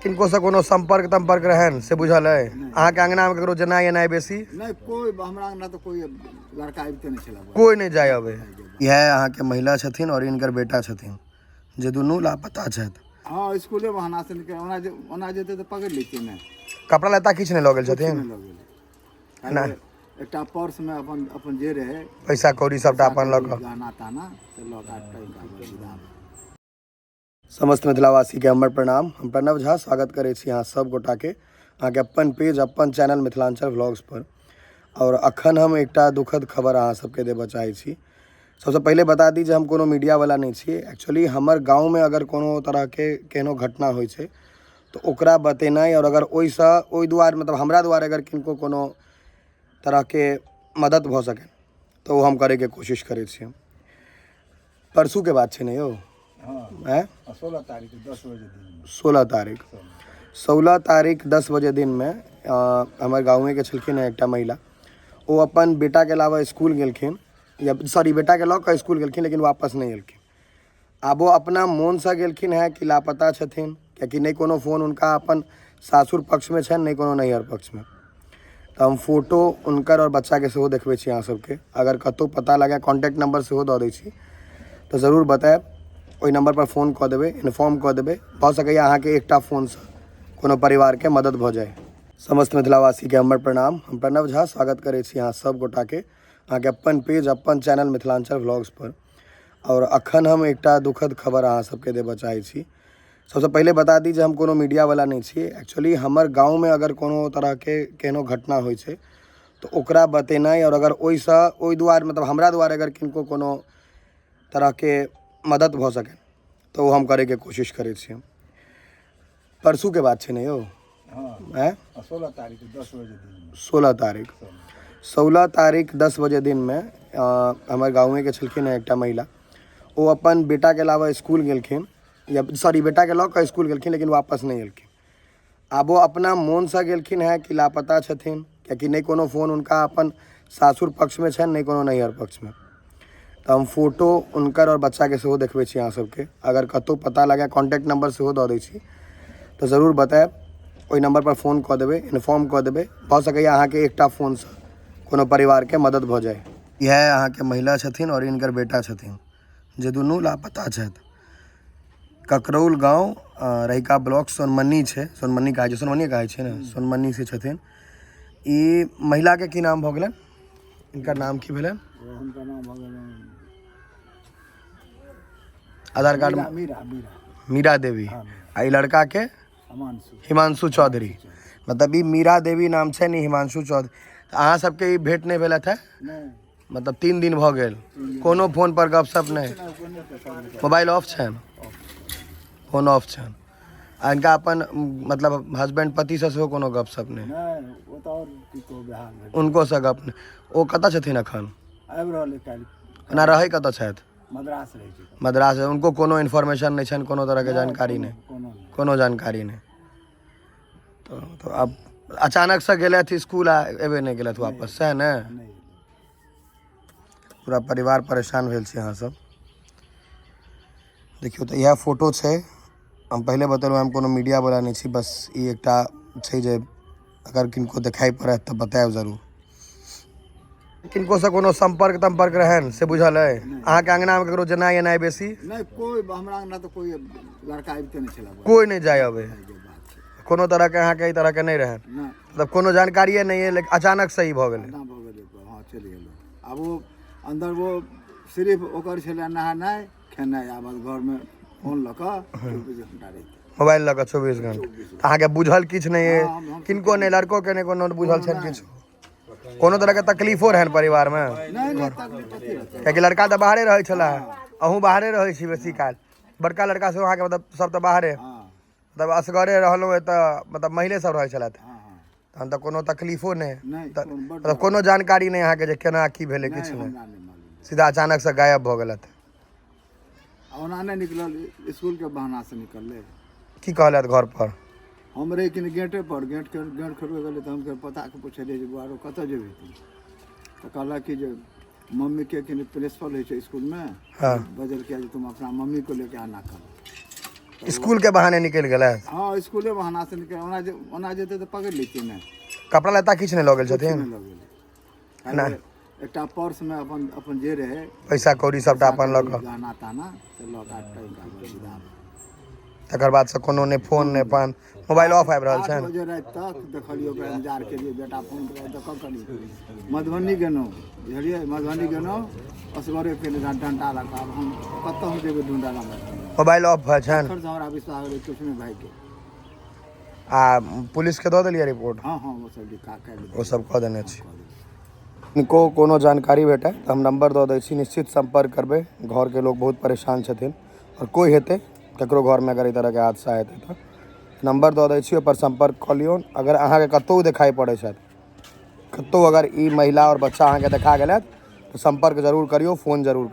किनको से कोनो संपर्क तंपर्क रहन से बुझल है अहाँ के अंगना में ककरो जेनाइ एनाइ बेसी नहीं कोई हमरा अंगना तो कोई लड़का आबिते नहीं छला कोई नहीं जाय अबे यह अहाँ के महिला छथिन और इनकर बेटा छथिन जे दुनू लापता छथि। हाँ स्कूले बहाना से निकल ओना जेते तो पकड़ लेते ना कपड़ा लत्ता किछ नहीं लऽ गेल छथिन ना एकटा पर्स में अपन अपन जे रहे पैसा कौड़ी सबटा अपन लऽ कऽ गहना ताना से लऽ का समस्त मिथिलावासी के हमर प्रणाम। हम प्रणव झा स्वागत करै छी अहाँ सब गोटा के अहाँ के अपन पेज अपन चैनल मिथिलांचल व्लॉग्स पर। और अखन हम एकटा दुखद खबर अहाँ सबके देबऽ चाहै छी। सबसे पहले बता दी जे हम कोनो मीडिया वाला नहीं छी। एक्चुअली हमर गाँव में अगर कोनो तरह के केहनो घटना होइ छै तो ओकरा बतेनाइ और अगर ओहि दुआरे मतलब हमरा द्वारा अगर किनको कोनो तरह के मदद भऽ सके तो हम करे के कोशिश करै छी। परसू के बात छै ने यौ? हाँ 16 तारीख 10 बजे दिन 16 तारीख 10 बजे दिन में हमारे गाँव के छलखिन एकटा महिला वो अपन बेटा के अलावा स्कूल गेलखिन या सॉरी बेटा के लऽ कऽ स्कूल गेलखिन लेकिन वापस नहीं एलखिन। आब वो अपना मोन से गेलखिन है कि लापता छथिन कियाकि नहीं कोनो फोन उनका अपन सासुर पक्ष में छनि नहीं कोनो नैहर पक्ष में। तो हम फोटो उनकर और बच्चा के सेहो देखबै छी अहाँ सबके। अगर कतौ पता लगे कॉन्टैक्ट नंबर सेहो दऽ दै छी तो जरूर बताएब। ओहि नंबर पर फोन कऽ देबै इन्फॉर्म कऽ देबै भऽ सकैए अहाँ के एकटा फोन से कोनो परिवार के मदद भऽ जाए। समस्त मिथिलावासी के हमर प्रणाम। हम प्रणव झा स्वागत करै छी अहाँ सब गोटा के अहाँ के अपन पेज अपन चैनल मिथिलांचल व्लॉग्स पर। और अखन हम एकटा दुखद खबर अहाँ सबके देबऽ चाहै छी। सबसे पहले बता दी जे हम कोनो मीडिया वाला नहीं छी। एक्चुअली हमर गाँव में अगर कोनो तरह के केहनो घटना होइ छै तो ओकरा बतेनाइ और अगर ओहि दुआरे मतलब हमरा द्वारा अगर किनको कोनो तरह के मदद भऽ सके तो हम करे के कोशिश करै छी। परसू के बात छै ने यौ? हाँ 16 तारीख 10 बजे दिन 16 तारीख 10 बजे दिन में हमारे गाँव के छलखिन एकटा महिला वो अपन बेटा के अलावा स्कूल गेलखिन या सॉरी बेटा के लऽ कऽ स्कूल गेलखिन लेकिन वापस नहीं एलखिन। आब वो अपना मोन से गेलखिन है कि लापता छथिन कियाकि नहीं कोनो फोन उनका अपन सासुर पक्ष में छनि नहीं कोनो नैहर पक्ष में। तो हम फोटो उनकर और बच्चा के सेहो देखबै छी अहाँ सबके। अगर कतौ पता लगे कॉन्टैक्ट नंबर सेहो दऽ दै छी तो जरूर बताएब। ओहि नंबर पर फोन कऽ देबै इन्फॉर्म कऽ देबै भऽ सकैए अहाँ के एकटा फोन से कोनो परिवार के मदद भऽ जाए। यह अहाँ के महिला छथिन और इनकर बेटा छथिन जे दुनू लापता छथि। ककरौल गाँव रहिका ब्लॉक सोनमन्नी छै। सोनमन्नी कहै छै ने सोनमन्नी से छथिन। ई महिला के की नाम भऽ गेलनि? इनकर नाम की भेलनि? उनका नाम भगवान आधार कार्ड मीरा देवी। आ ई लड़का के हिमांशु चौधरी। मतलब ई मीरा देवी नाम छै ने हिमांशु चौधरी। अहाँ सबके ई भेंट नहीं भेलत है? मतलब 3 दिन भऽ गेल कोनो फोन पर गपशप नहीं? मोबाइल ऑफ छनि? फोन ऑफ छनि। आ इनका अपन मतलब हस्बैंड पति से सेहो कोनो गपशप नहीं? उनको से गप नहीं। ओ कतऽ छथिन अखन? ओना रहै कतऽ छथि? मद्रास। उनको कोनो इन्फॉर्मेशन नहीं छनि कोनो तरह के जानकारी नहीं? कोनो जानकारी नहीं। तो अब अचानक से गेलथि स्कूल आ एबे नहीं गेलथि वापस सह ने? पूरा परिवार परेशान भेल छी अहाँ सब। देखियो तो यह फोटो छै। हम पहले बतेलहुँ हम कोनो मीडिया वाला नहीं छी। बस ई एकटा छै जे अगर किनको देखाई पड़े तो बताएब जरूर। किनको से कोनो संपर्क तंपर्क रहन से बुझल है अहाँ के अंगना में ककरो जेनाइ एनाइ बेसी नहीं कोई हमरा अंगना तो कोई लड़का आबिते नहीं छला कोई नहीं जाय अबे कोनो तरह के अहाँ के ई तरह के नहीं रहन मतलब कोनो जानकारिये नहीं है लेकिन अचानक से ही भऽ गेलै। हाँ चलि गेल। अब वो अंदर वो सिर्फ ओकर छलै नहानाइ खेनाइ आब घर में फोन लऽ कऽ 24 घंटा रहै मोबाइल लऽ कऽ 24 घंटा। अहाँ के बुझल किछ नहीं है किनको नहीं लड़को के नहीं कोनो बुझल छनि किछु? कोनो तरह के तकलीफो रहन परिवार में? कियाकि लड़का तो बाहरे रहै छला अहूँ बाहरे रहै छी बेसी काल। बड़का लड़का से अहाँ के मतलब सब तो बाहरे मतलब असगरे रहलहुँ तऽ मतलब महिले सब रहै छलथि तहन तऽ कोनो तकलीफो नहीं मतलब कोनो जानकारी नहीं अहाँ के जे केना की भेलै किछु नहीं सीधा अचानक से गायब भऽ गेलथि। ओना नहीं निकलल स्कूल के बहाना से निकलले। की कहलथि घर पर? हम रही कि गेटे पर गेट खोलबे गेलै तऽ हम पता के पूछलियै जे बुआरो कतऽ जेबै तू? तऽ कहलक कि जे मम्मी के प्रिंसिपल है स्कूल में बजल किया तुम अपना मम्मी को लेके आना कल। स्कूल के बहाने निकल गए हाँ स्कूले बहाना से निकल ओना जेते तो पकड़ लेते ना कपड़ा लत्ता खींचने लग गेल छथिन लग गेलै एकटा पर्स में अपन अपन जे रहे पैसा कौड़ी सबटा अपन लऽ कऽ गहना ताना से लऽ कऽ तकर बाद से कोनो ने फोन ने पान मोबाइल ऑफ आबि रहल 8 छै बजे राति तक देखलिए ओकरा इंतजार केलिए बेटा फोन करे तो कब करी मधुबनी गेलहुँ बुझलिए मधुबनी गेलहुँ असगरे केले डंटा लगा हम कतऽ हम जेबै ढूंढा लगा मोबाइल ऑफ है छन फिर से हमरा विश्वास भेलै कुछ नहीं भाई के आ पुलिस के दऽ देलियै रिपोर्ट हाँ हाँ वो सब लिखा कर वो सब कऽ देने छी इनको कोनो जानकारी भेटै तऽ हम नंबर दऽ दै छी निश्चित संपर्क करबै घर के लोग बहुत परेशान छथिन और कोई हेतै ककरो घर में अगर ई तरह के हादसा हेतै तऽ नंबर दऽ दै छी ओहिपर संपर्क कऽ लियौन अगर अहाँके कतहु देखाइ पड़ै छथि कतहु अगर ई महिला और बच्चा अहाँके देखा गेलथि तऽ संपर्क जरूर करियौ फोन जरूर करियौ